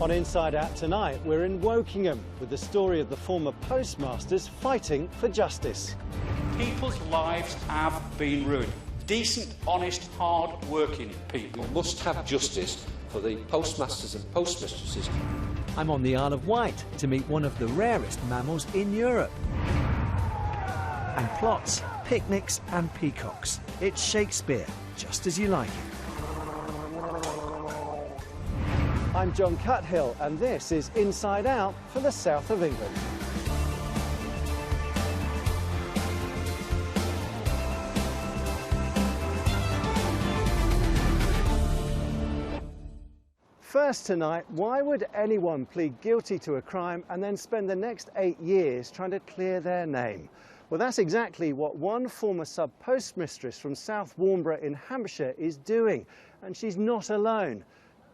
On Inside Out tonight, we're in Wokingham with the story of the former postmasters fighting for justice. People's lives have been ruined. Decent, honest, hard-working people. We must have justice for the postmasters and postmistresses. I'm on the Isle of Wight to meet one of the rarest mammals in Europe. And plots, picnics and peacocks. It's Shakespeare, just as you like it. I'm John Cuthill, and this is Inside Out for the south of England. First tonight, why would anyone plead guilty to a crime and then spend the next 8 years trying to clear their name? Well, that's exactly what one former sub-postmistress from South Warnborough in Hampshire is doing, and she's not alone.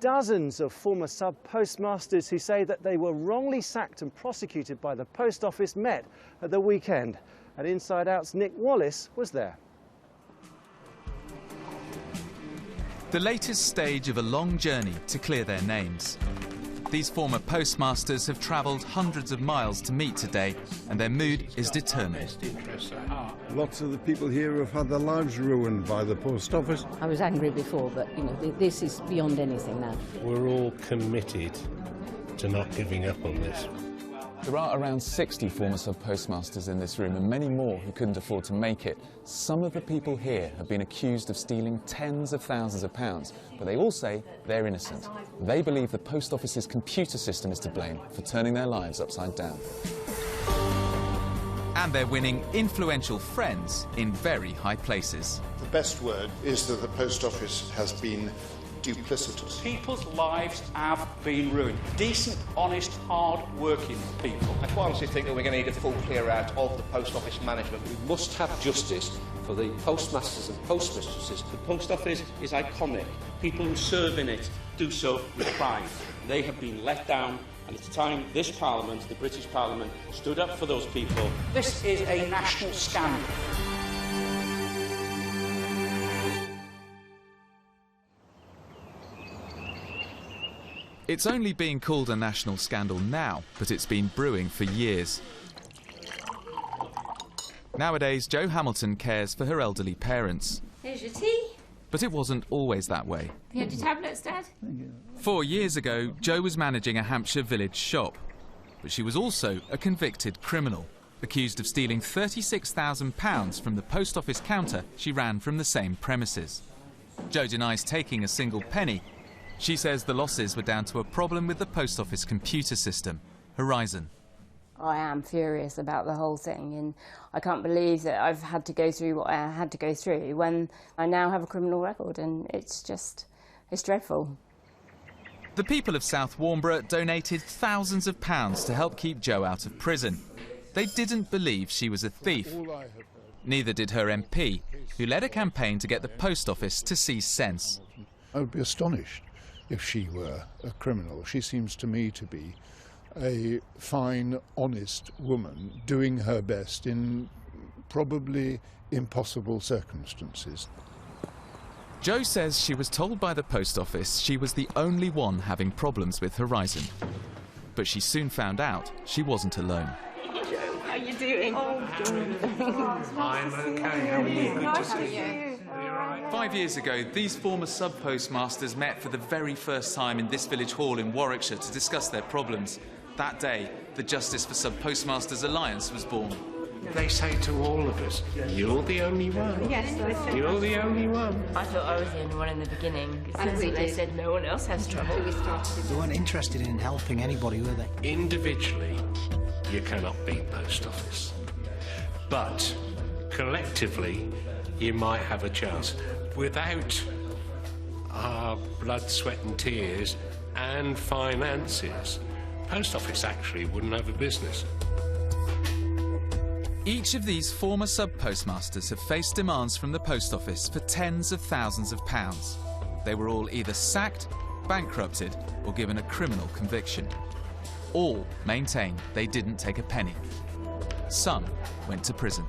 Dozens of former sub-postmasters who say that they were wrongly sacked and prosecuted by the Post Office met at the weekend, and Inside Out's Nick Wallace was there. The latest stage of a long journey to clear their names. These former postmasters have travelled hundreds of miles to meet today, and their mood is determined. Lots of the people here have had their lives ruined by the Post Office. I was angry before, but, you know, this is beyond anything now. We're all committed to not giving up on this. There are around 60 former sub-postmasters in this room and many more who couldn't afford to make it. Some of the people here have been accused of stealing tens of thousands of pounds, but they all say they're innocent. They believe the Post Office's computer system is to blame for turning their lives upside down. And they're winning influential friends in very high places. The best word is that the Post Office has been duplicitous. People's lives have been ruined. Decent, honest, hard-working people. I quite honestly think that we're going to need a full clear out of the Post Office management. We must have justice for the postmasters and postmistresses. The Post Office is iconic. People who serve in it do so with pride. They have been let down, and it's time this Parliament, the British Parliament, stood up for those people. This is a national scandal. It's only being called a national scandal now, but it's been brewing for years. Nowadays, Jo Hamilton cares for her elderly parents. Here's your tea. But it wasn't always that way. Have you had your tablets, Dad? 4 years ago, Jo was managing a Hampshire village shop. But she was also a convicted criminal, accused of stealing £36,000 from the Post Office counter she ran from the same premises. Jo denies taking a single penny. She says the losses were down to a problem with the Post Office computer system, Horizon. I am furious about the whole thing, and I can't believe that I've had to go through what I had to go through when I now have a criminal record, and it's dreadful. The people of South Warnborough donated thousands of pounds to help keep Jo out of prison. They didn't believe she was a thief. Neither did her MP, who led a campaign to get the Post Office to see sense. I would be astonished if she were a criminal. She seems to me to be a fine, honest woman doing her best in probably impossible circumstances. Jo says she was told by the Post Office she was the only one having problems with Horizon. But she soon found out she wasn't alone. Jo, how are you doing? Oh, I'm okay. How are you? Nice to see you. 5 years ago, these former sub-postmasters met for the very first time in this village hall in Warwickshire to discuss their problems. That day, the Justice for Sub-Postmasters Alliance was born. They say to all of us, you're the only one. Yes, You're the only one. I thought I was the only one in the beginning. Since they said no one else has trouble. They weren't interested in helping anybody, were they? Individually, you cannot beat Post Office. But collectively, you might have a chance. Without our blood, sweat and tears and finances, Post Office actually wouldn't have a business. Each of these former sub-postmasters have faced demands from the Post Office for tens of thousands of pounds. They were all either sacked, bankrupted, or given a criminal conviction. All maintain they didn't take a penny. Some went to prison.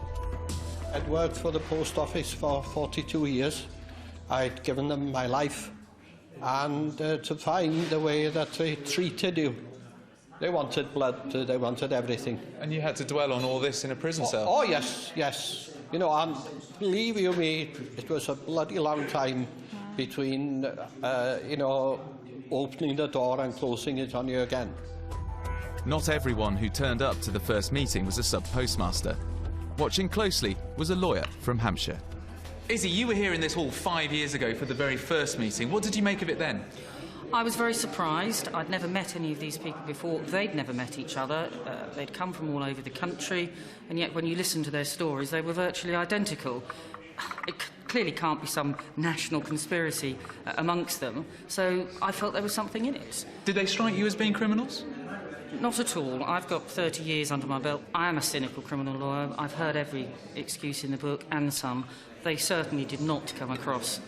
I'd worked for the Post Office for 42 years. I'd given them my life. and to find the way that they treated you. They wanted blood, they wanted everything. And you had to dwell on all this in a prison cell? Oh, yes, yes. You know, and believe you me, it was a bloody long time between, you know, opening the door and closing it on you again. Not everyone who turned up to the first meeting was a sub-postmaster. Watching closely was a lawyer from Hampshire. Izzy, you were here in this hall 5 years ago for the very first meeting. What did you make of it then? I was very surprised. I'd never met any of these people before. They'd never met each other. They'd come from all over the country, and yet when you listen to their stories, they were virtually identical. It clearly can't be some national conspiracy amongst them, so I felt there was something in it. Did they strike you as being criminals? Not at all. I've got 30 years under my belt. I am a cynical criminal lawyer. I've heard every excuse in the book, and some. They certainly did not come across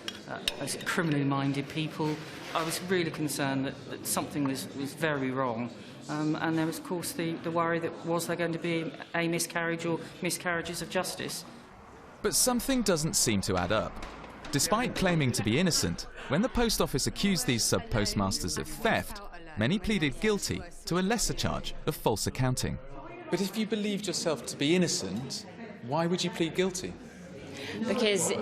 as criminally minded people. I was really concerned that something was very wrong. And there was, of course, the worry that was there going to be a miscarriage or miscarriages of justice. But something doesn't seem to add up. Despite claiming to be innocent, when the post office accused these sub-postmasters of theft, many pleaded guilty to a lesser charge of false accounting. But if you believed yourself to be innocent, why would you plead guilty? Because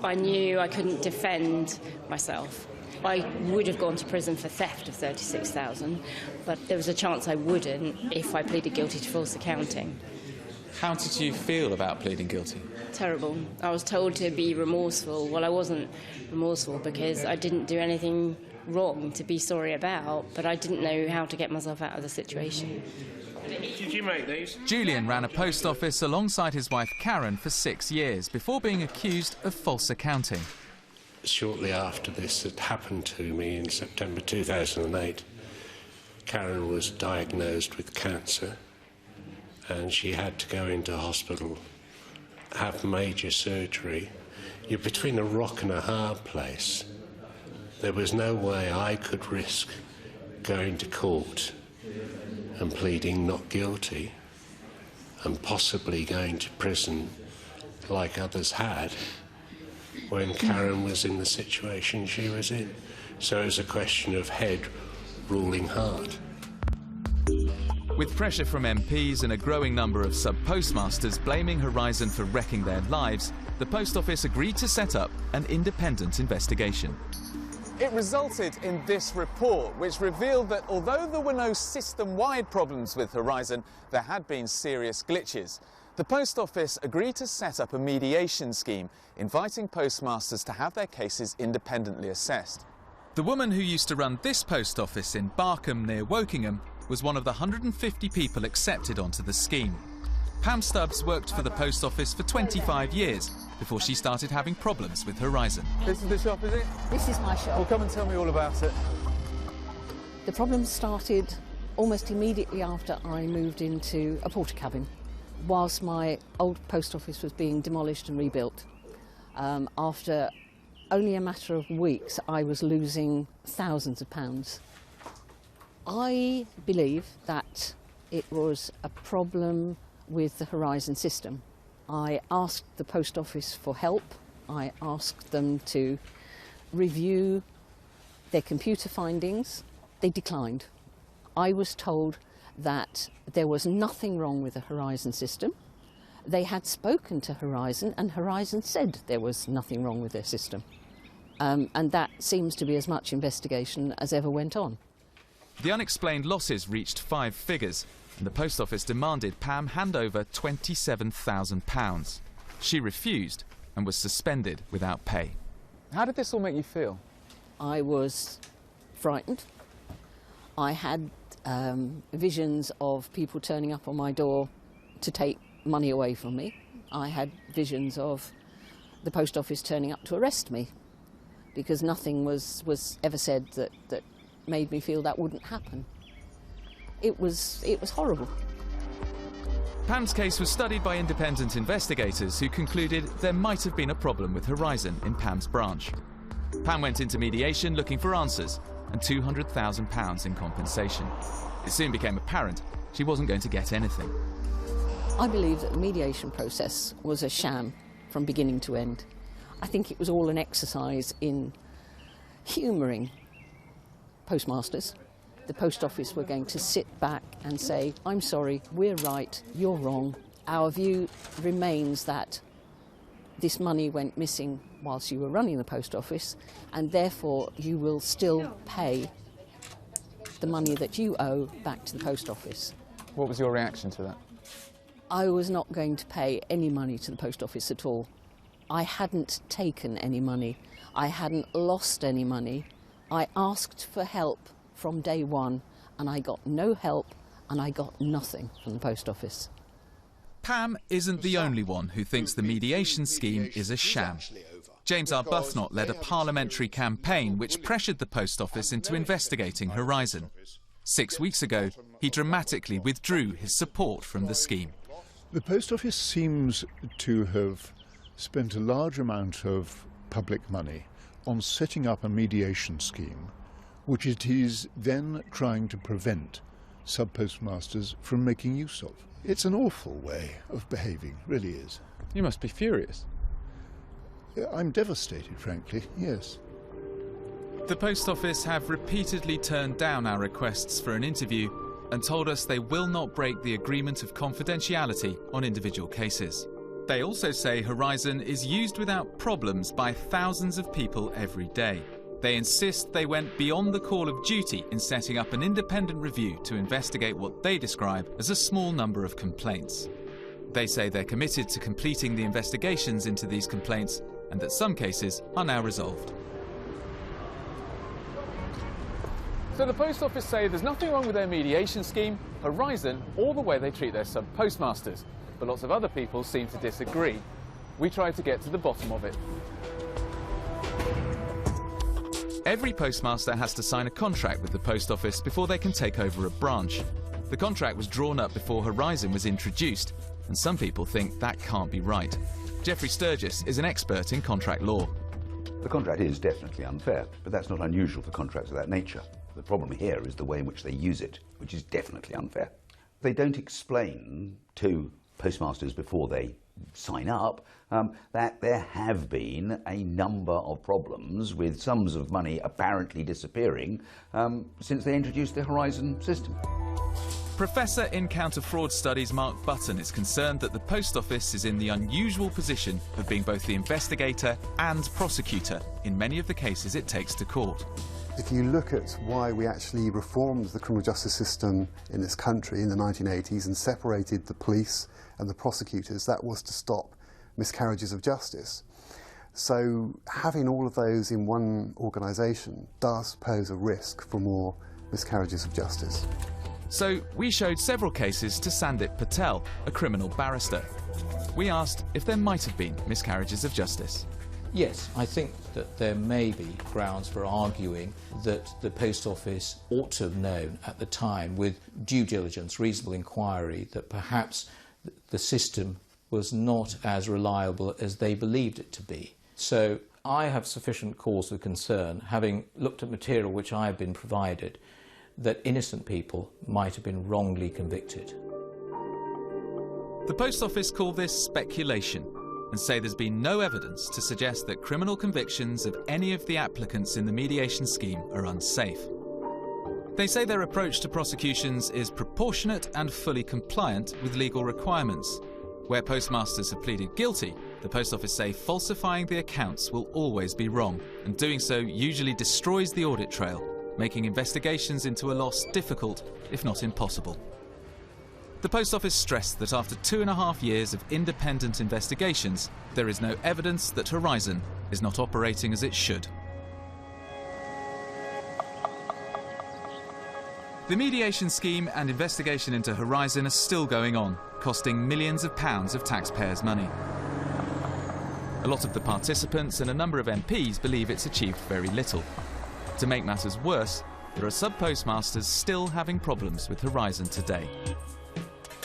I knew I couldn't defend myself. I would have gone to prison for theft of $36,000, but there was a chance I wouldn't if I pleaded guilty to false accounting. How did you feel about pleading guilty? Terrible. I was told to be remorseful. Well, I wasn't remorseful because I didn't do anything wrong to be sorry about, but I didn't know how to get myself out of the situation. Did you make these? Julian ran a post office alongside his wife Karen for 6 years before being accused of false accounting. Shortly after this had happened to me in September 2008, Karen was diagnosed with cancer and she had to go into hospital, have major surgery. You're between a rock and a hard place. There was no way I could risk going to court and pleading not guilty and possibly going to prison like others had when Karen was in the situation she was in. So it was a question of head ruling heart. With pressure from MPs and a growing number of sub-postmasters blaming Horizon for wrecking their lives, the Post Office agreed to set up an independent investigation. It resulted in this report, which revealed that although there were no system-wide problems with Horizon, there had been serious glitches. The Post Office agreed to set up a mediation scheme, inviting postmasters to have their cases independently assessed. The woman who used to run this post office in Barkham near Wokingham was one of the 150 people accepted onto the scheme. Pam Stubbs worked for the post office for 25 years before she started having problems with Horizon. This is the shop, is it? This is my shop. Well, come and tell me all about it. The problem started almost immediately after I moved into a porter cabin, whilst my old post office was being demolished and rebuilt. After only a matter of weeks, I was losing thousands of pounds. I believe that it was a problem with the Horizon system. I asked the post office for help. I asked them to review their computer findings. They declined. I was told that there was nothing wrong with the Horizon system. They had spoken to Horizon and Horizon said there was nothing wrong with their system. And that seems to be as much investigation as ever went on. The unexplained losses reached 5 figures, and the post office demanded Pam hand over £27,000. She refused and was suspended without pay. How did this all make you feel? I was frightened. I had visions of people turning up on my door to take money away from me. I had visions of the post office turning up to arrest me, because nothing was ever said that made me feel that wouldn't happen. It was horrible. Pam's case was studied by independent investigators who concluded there might have been a problem with Horizon in Pam's branch. Pam went into mediation looking for answers and £200,000 in compensation. It soon became apparent she wasn't going to get anything. I believe that the mediation process was a sham from beginning to end. I think it was all an exercise in humouring postmasters. The post office were going to sit back and say, I'm sorry, we're right, you're wrong. Our view remains that this money went missing whilst you were running the post office, and therefore you will still pay the money that you owe back to the post office. What was your reaction to that? I was not going to pay any money to the post office at all. I hadn't taken any money. I hadn't lost any money. I asked for help from day one, and I got no help, and I got nothing from the post office. Pam isn't the only one who thinks the mediation scheme is a sham. James Arbuthnot led a parliamentary campaign which pressured the post office into investigating Horizon. 6 weeks ago, he dramatically withdrew his support from the scheme. The post office seems to have spent a large amount of public money on setting up a mediation scheme, which it is then trying to prevent sub-postmasters from making use of. It's an awful way of behaving, really is. You must be furious. I'm devastated, frankly, yes. The post office have repeatedly turned down our requests for an interview and told us they will not break the agreement of confidentiality on individual cases. They also say Horizon is used without problems by thousands of people every day. They insist they went beyond the call of duty in setting up an independent review to investigate what they describe as a small number of complaints. They say they're committed to completing the investigations into these complaints and that some cases are now resolved. So the post office say there's nothing wrong with their mediation scheme, Horizon, or the way they treat their sub-postmasters. But lots of other people seem to disagree. We tried to get to the bottom of it. Every postmaster has to sign a contract with the post office before they can take over a branch. The contract was drawn up before Horizon was introduced, and some people think that can't be right. Geoffrey Sturgis is an expert in contract law. The contract is definitely unfair, but that's not unusual for contracts of that nature. The problem here is the way in which they use it, which is definitely unfair. They don't explain to postmasters before they sign up that there have been a number of problems with sums of money apparently disappearing since they introduced the Horizon system. Professor in Counter-Fraud Studies Mark Button is concerned that the post office is in the unusual position of being both the investigator and prosecutor in many of the cases it takes to court. If you look at why we actually reformed the criminal justice system in this country in the 1980s and separated the police and the prosecutors, that was to stop miscarriages of justice. So having all of those in one organisation does pose a risk for more miscarriages of justice. So we showed several cases to Sandip Patel, a criminal barrister. We asked if there might have been miscarriages of justice. Yes, I think that there may be grounds for arguing that the post office ought to have known at the time, with due diligence, reasonable inquiry, that perhaps the system was not as reliable as they believed it to be. So I have sufficient cause for concern, having looked at material which I have been provided, that innocent people might have been wrongly convicted. The post office call this speculation and say there's been no evidence to suggest that criminal convictions of any of the applicants in the mediation scheme are unsafe. They say their approach to prosecutions is proportionate and fully compliant with legal requirements. Where postmasters have pleaded guilty, the post office say falsifying the accounts will always be wrong, and doing so usually destroys the audit trail, making investigations into a loss difficult, if not impossible. The post office stressed that after 2.5 years of independent investigations, there is no evidence that Horizon is not operating as it should. The mediation scheme and investigation into Horizon are still going on, costing millions of pounds of taxpayers' money. A lot of the participants and a number of MPs believe it's achieved very little. To make matters worse, there are sub-postmasters still having problems with Horizon today.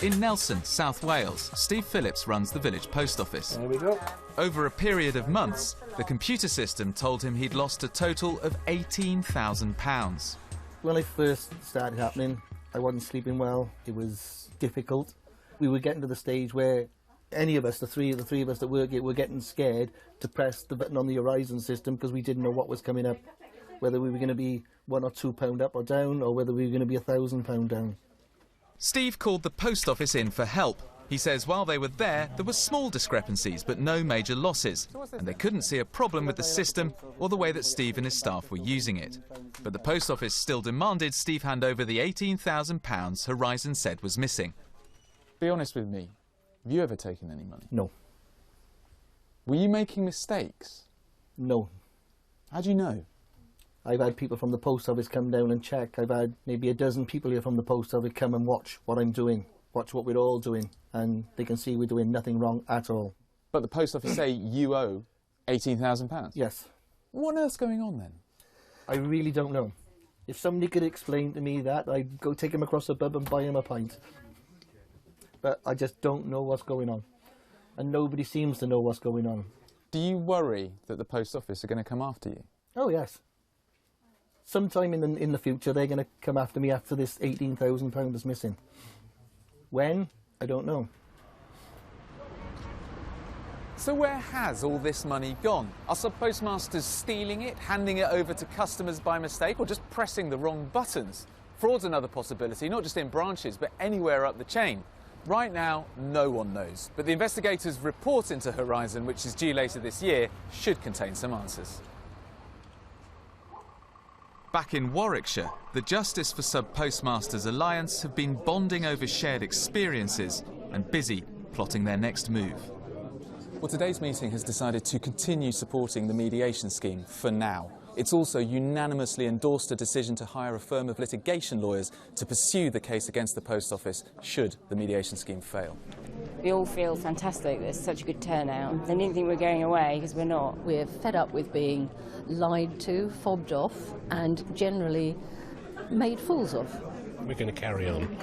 In Nelson, South Wales, Steve Phillips runs the village post office. There we go. Over a period of months, the computer system told him he'd lost a total of £18,000. When it first started happening, I wasn't sleeping well. It was difficult. We were getting to the stage where any of us, the three of us that work here, were getting scared to press the button on the Horizon system because we didn't know what was coming up. whether we were going to be £1 or £2 up or down, or whether we were going to be £1,000 down. Steve called the post office in for help. He says while they were there were small discrepancies but no major losses, and they couldn't see a problem with the system or the way that Steve and his staff were using it. But the post office still demanded Steve hand over the £18,000 Horizon said was missing. Be honest with me, have you ever taken any money? No. Were you making mistakes? No. How do you know? I've had people from the post office come down and check. I've had maybe a dozen people here from the post office come and watch what I'm doing, watch what we're all doing, and they can see we're doing nothing wrong at all. But the post office say you owe £18,000? Yes. What on earth's going on then? I really don't know. If somebody could explain to me that, I'd go take him across the pub and buy him a pint. But I just don't know what's going on. And nobody seems to know what's going on. Do you worry that the post office are going to come after you? Oh, yes. Sometime in the future, they're going to come after me after this £18,000 is missing. When? I don't know. So where has all this money gone? Are sub-postmasters stealing it, handing it over to customers by mistake, or just pressing the wrong buttons? Fraud's another possibility, not just in branches, but anywhere up the chain. Right now, no one knows. But the investigators' report into Horizon, which is due later this year, should contain some answers. Back in Warwickshire, the Justice for Sub-Postmasters Alliance have been bonding over shared experiences and busy plotting their next move. Well, today's meeting has decided to continue supporting the mediation scheme for now. It's also unanimously endorsed a decision to hire a firm of litigation lawyers to pursue the case against the post office should the mediation scheme fail. We all feel fantastic. There's such a good turnout. They didn't think we were going away, because we're not. We're fed up with being lied to, fobbed off, and generally made fools of. We're going to carry on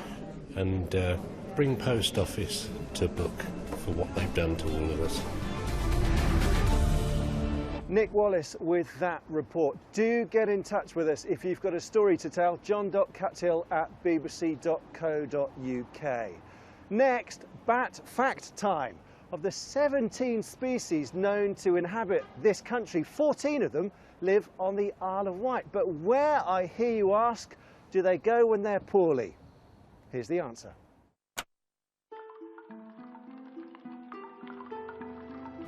and bring post office to book for what they've done to all of us. Nick Wallace with that report. Do get in touch with us if you've got a story to tell. john.cuthill@bbc.co.uk. Next, bat fact time. Of the 17 species known to inhabit this country, 14 of them live on the Isle of Wight. But where, I hear you ask, do they go when they're poorly? Here's the answer.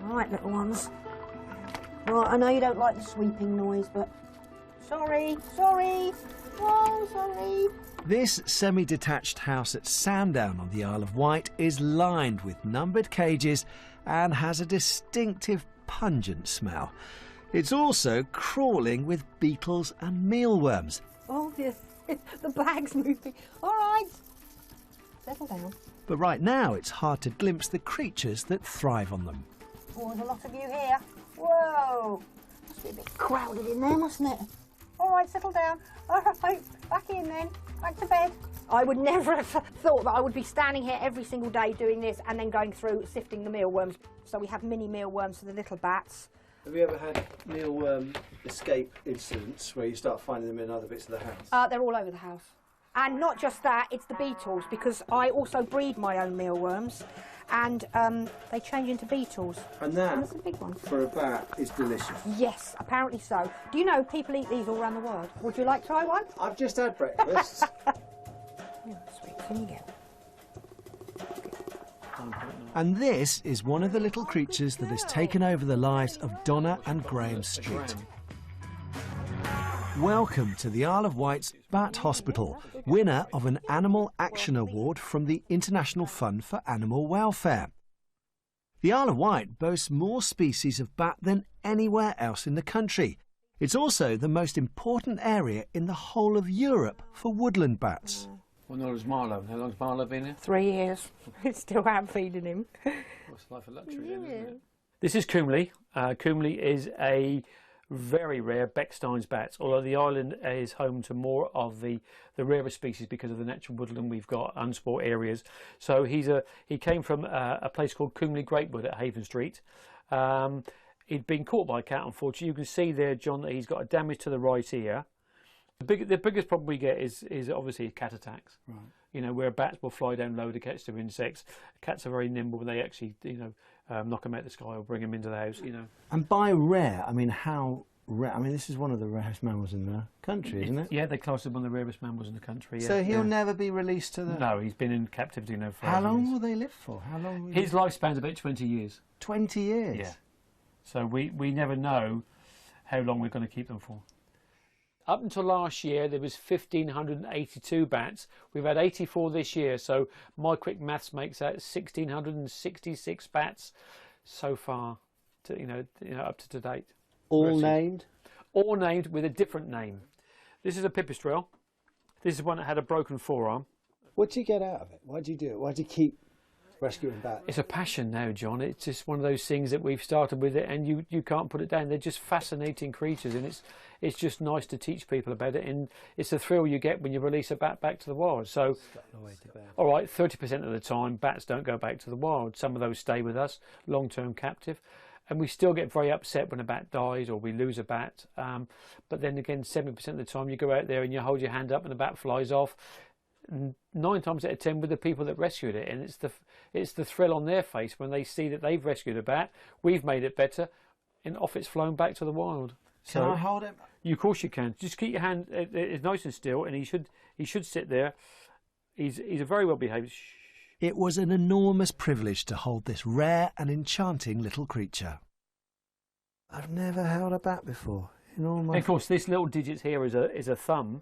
Right, little ones. Right, I know you don't like the sweeping noise, but sorry, sorry, oh, sorry. This semi-detached house at Sandown on the Isle of Wight is lined with numbered cages and has a distinctive pungent smell. It's also crawling with beetles and mealworms. Oh, yes, the bag's moving. All right, settle down. But right now it's hard to glimpse the creatures that thrive on them. Oh, there's a lot of you here. Whoa, must be a bit crowded in there, mustn't it? All right, settle down. All right, back in then. Back to bed. I would never have thought that I would be standing here every single day doing this and then going through sifting the mealworms. So we have mini mealworms for the little bats. Have you ever had mealworm escape incidents where you start finding them in other bits of the house? They're all over the house. And not just that, it's the beetles, because I also breed my own mealworms, and they change into beetles. And that, that's a big one. for a bat, is delicious. Yes, apparently so. Do you know people eat these all around the world? Would you like to try one? I've just had breakfast. Sweet, can you get? And this is one of the little creatures that has taken over the lives of Donna and Graham Street. Welcome to the Isle of Wight's Bat Hospital, winner of an Animal Action Award from the International Fund for Animal Welfare. The Isle of Wight boasts more species of bat than anywhere else in the country. It's also the most important area in the whole of Europe for woodland bats. Well, nor is Marlowe. How long's Marlowe been here? 3 years. Still am feeding him. What's life of luxury then, isn't it? This is Coomley. Coomley is a very rare Beckstein's bats, although the island is home to more of the rarer species because of the natural woodland we've got, unsport areas. So he came from a place called Coomley Greatwood at Haven Street. He'd been caught by a cat, unfortunately. You can see there, John, that he's got a damage to the right ear. The biggest problem we get is obviously cat attacks. Right. You know, where bats will fly down low to catch their insects. Cats are very nimble when they actually, knock them out of the sky or bring them into the house, And by rare, I mean, how I mean, this is one of the rarest mammals in the country, isn't it? Yeah, they class him one of the rarest mammals in the country. Yeah. So he'll never be released to the... No, he's been in captivity now for How long will they live for? How long? His lifespan's about 20 years. 20 years? Yeah. So we never know how long we're going to keep them for. Up until last year, there was 1,582 bats. We've had 84 this year, so my quick maths makes that 1,666 bats so far, up to date. All named? All named with a different name. This is a pipistrelle. This is one that had a broken forearm. What do you get out of it? Why do you do it? Why do you keep rescuing bats? It's a passion now, John. It's just one of those things that we've started with it, and you can't put it down. They're just fascinating creatures, and it's just nice to teach people about it, and it's the thrill you get when you release a bat back to the wild. So, all right, 30% of the time, bats don't go back to the wild. Some of those stay with us, long-term captive. And we still get very upset when a bat dies or we lose a bat. But then again, 70% of the time you go out there and you hold your hand up and the bat flies off. 9 times out of 10 with the people that rescued it. And it's the thrill on their face when they see that they've rescued a bat, we've made it better, and off it's flown back to the wild. Can I hold him? Of course you can. Just keep your hand it's nice and still, and he should sit there. He's a very well behaved. It was an enormous privilege to hold this rare and enchanting little creature. I've never held a bat before. In all my... Of course, this little digit here is a thumb.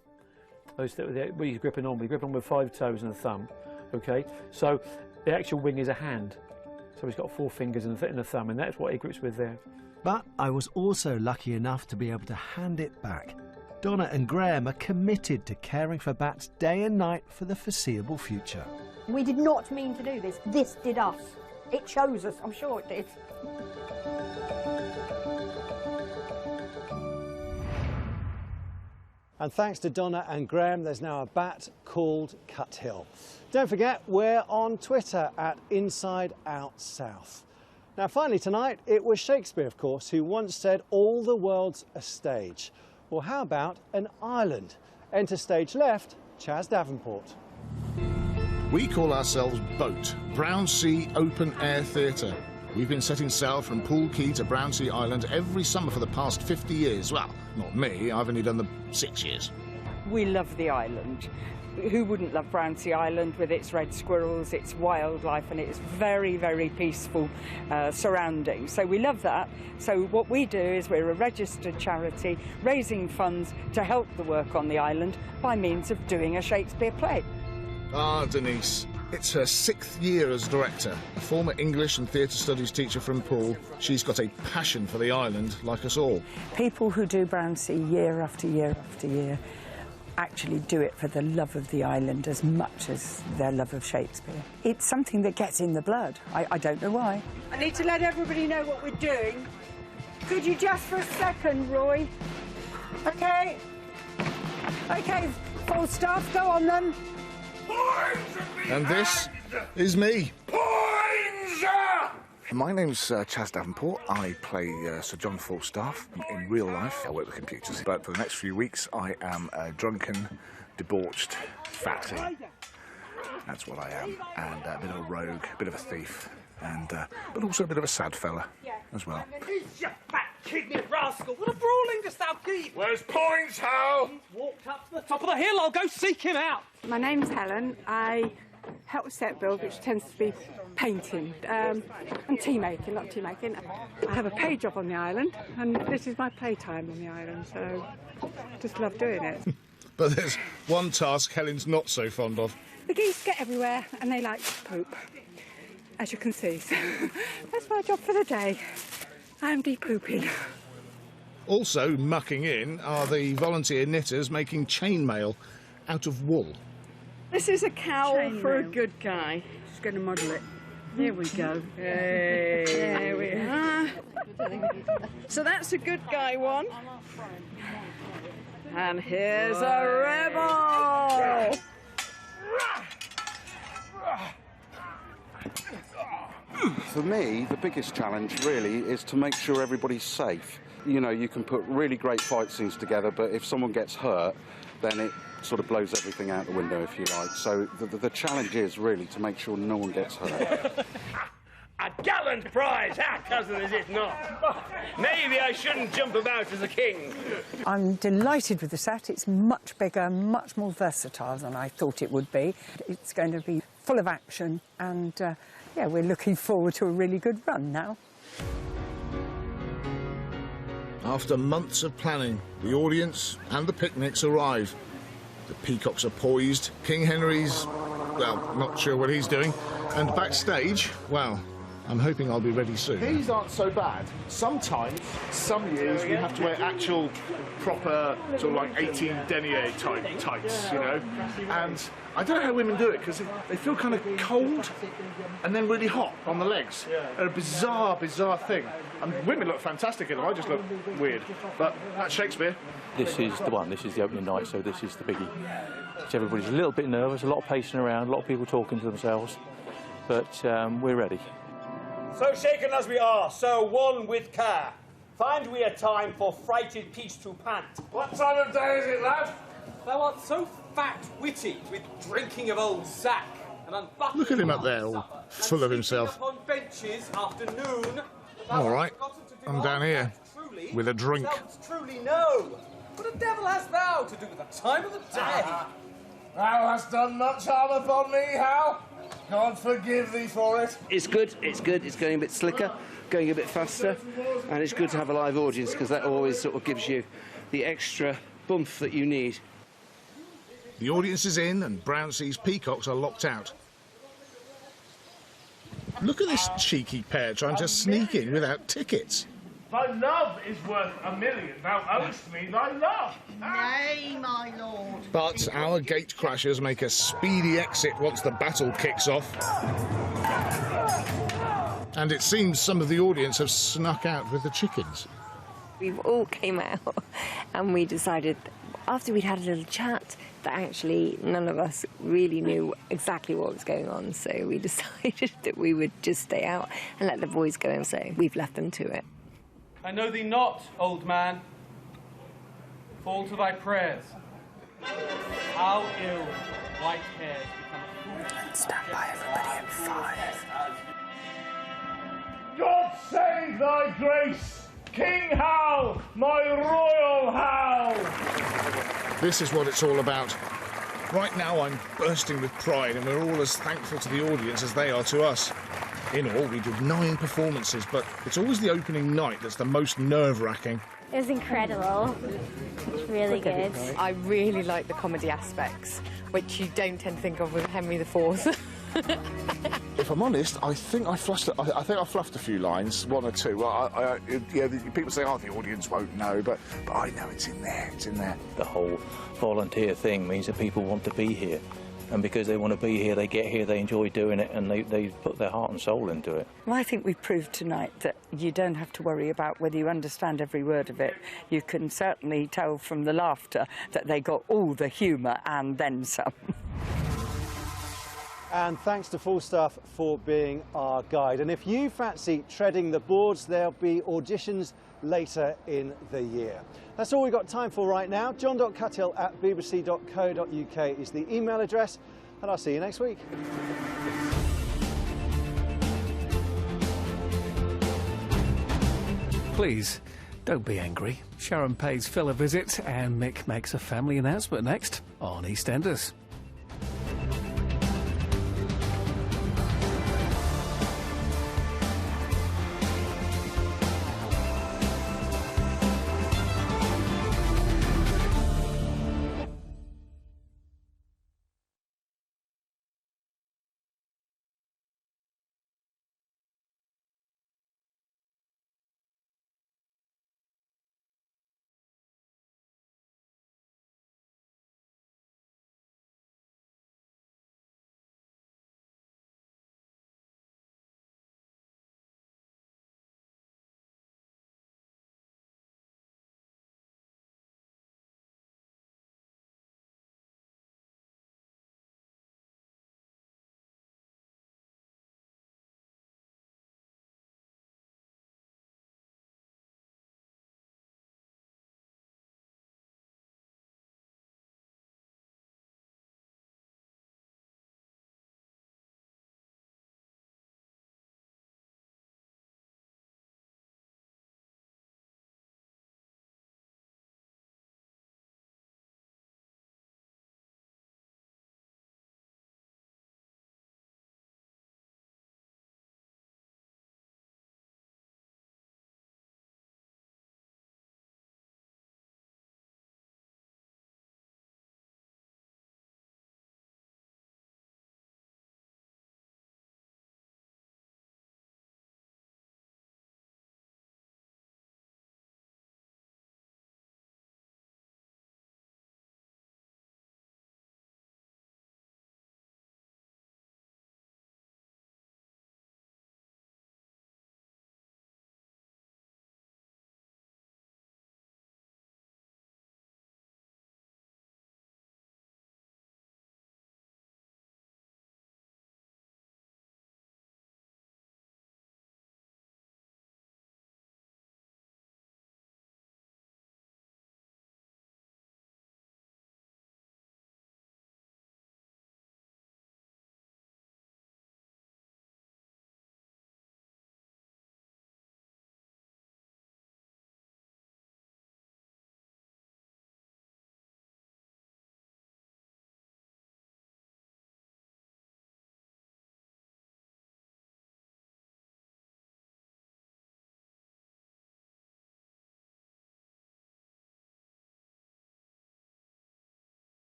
Those that we're gripping on. We grip on with 5 toes and a thumb. Okay, so the actual wing is a hand. So he's got 4 fingers and a thumb, and that's what he grips with there. But I was also lucky enough to be able to hand it back. Donna and Graham are committed to caring for bats day and night for the foreseeable future. We did not mean to do this. This did us. It chose us. I'm sure it did. And thanks to Donna and Graham, there's now a bat called Cuthill. Don't forget, we're on Twitter at InsideOutSouth. Now, finally tonight, it was Shakespeare, of course, who once said, "All the world's a stage." Well, how about an island? Enter stage left, Chaz Davenport. We call ourselves Boat, Brownsea Open Air Theatre. We've been setting sail from Poole Quay to Brownsea Island every summer for the past 50 years. Well, not me, I've only done them 6 years. We love the island. Who wouldn't love Brownsea Island with its red squirrels, its wildlife and its very, very peaceful surroundings? So we love that. So what we do is we're a registered charity raising funds to help the work on the island by means of doing a Shakespeare play. Ah, Denise. It's her 6th year as director. A former English and theatre studies teacher from Poole, she's got a passion for the island, like us all. People who do Brownsea year after year after year actually do it for the love of the island as much as their love of Shakespeare. It's something that gets in the blood. I don't know why. I need to let everybody know what we're doing. Could you just for a second, Roy? OK. OK, full staff, go on then. And this is me. My name's Chaz Davenport. I play Sir John Falstaff in real life. I work with computers, but for the next few weeks I am a drunken, debauched fatty. That's what I am. And a bit of a rogue, a bit of a thief, and but also a bit of a sad fella as well. You fat kidney rascal! What a brawling dost thou keep? Where's Poins, Hal? He's walked up to the top of the hill. I'll go seek him out. My name's Helen. I help set build, which tends to be painting and tea making, a lot of tea making. I have a paid job on the island, and this is my playtime on the island, so just love doing it. But there's one task Helen's not so fond of. The geese get everywhere, and they like to poop, as you can see. So that's my job for the day. I'm de-pooping. Also mucking in are the volunteer knitters making chainmail out of wool. This is a cowl for a good guy. Just going to model it. Here we go. Hey. There we are. So that's a good guy one. And here's a rebel. For me, the biggest challenge really is to make sure everybody's safe. You know, you can put really great fight scenes together, but if someone gets hurt, then it sort of blows everything out the window, if you like. So the challenge is really to make sure no one gets hurt. A gallant prize, cousin, is it not? Maybe I shouldn't jump about as a king. I'm delighted with the set. It's much bigger, much more versatile than I thought it would be. It's going to be full of action and, yeah, we're looking forward to a really good run now. After months of planning, the audience and the picnics arrive. The peacocks are poised, King Henry's, well, not sure what he's doing, and backstage, well, I'm hoping I'll be ready soon. These aren't so bad. Sometimes, some years, we have to wear actual, proper, sort of like 18 denier type tights, you know. And I don't know how women do it, because they feel kind of cold and then really hot on the legs. They're a bizarre, bizarre thing. And women look fantastic in them, I just look weird. But that's Shakespeare. This is the one, this is the opening night, so this is the biggie. So everybody's a little bit nervous, a lot of pacing around, a lot of people talking to themselves, but we're ready. So shaken as we are, so one with care, find we a time for frighted peace to pant. What time of day is it, lad? Thou art so fat-witty with drinking of old sack and unbuckling. Look at him up there, all full of himself. Upon benches after noon. All right, I'm down here with a drink. Truly no. What the devil hast thou to do with the time of the day? Thou hast done much harm upon me, Hal. God forgive thee for it. It's good, it's good. It's going a bit slicker, going a bit faster, and it's good to have a live audience because that always sort of gives you the extra bump that you need. The audience is in and Brownsea's peacocks are locked out. Look at this cheeky pair trying to sneak in without tickets. Thy love is worth a million. Thou owest me thy love. Nay, my lord. But our gate crashers make a speedy exit once the battle kicks off. And it seems some of the audience have snuck out with the chickens. We've all came out and we decided, after we'd had a little chat, that actually none of us really knew exactly what was going on. So we decided that we would just stay out and let the boys go, and so we've left them to it. I know thee not, old man. Fall to thy prayers. How ill white hairs become a fool. Stand by everybody at 5. God save thy grace, King Hal, my royal Hal! This is what it's all about. Right now I'm bursting with pride and we're all as thankful to the audience as they are to us. In all, we did 9 performances, but it's always the opening night that's the most nerve-wracking. It was incredible. It's really good. I really like the comedy aspects, which you don't tend to think of with Henry IV. If I'm honest, I think I fluffed a few lines, 1 or 2. Yeah, people say, oh, the audience won't know, but I know it's in there, it's in there. The whole volunteer thing means that people want to be here. And because they want to be here, they get here, they enjoy doing it, and they put their heart and soul into it. Well, I think we've proved tonight that you don't have to worry about whether you understand every word of it. You can certainly tell from the laughter that they got all the humour and then some. And thanks to Falstaff for being our guide. And if you fancy treading the boards, there'll be auditions later in the year. That's all we've got time for right now. john.cuthill@bbc.co.uk is the email address, and I'll see you next week. Please, don't be angry. Sharon pays Phil a visit and Mick makes a family announcement next on EastEnders.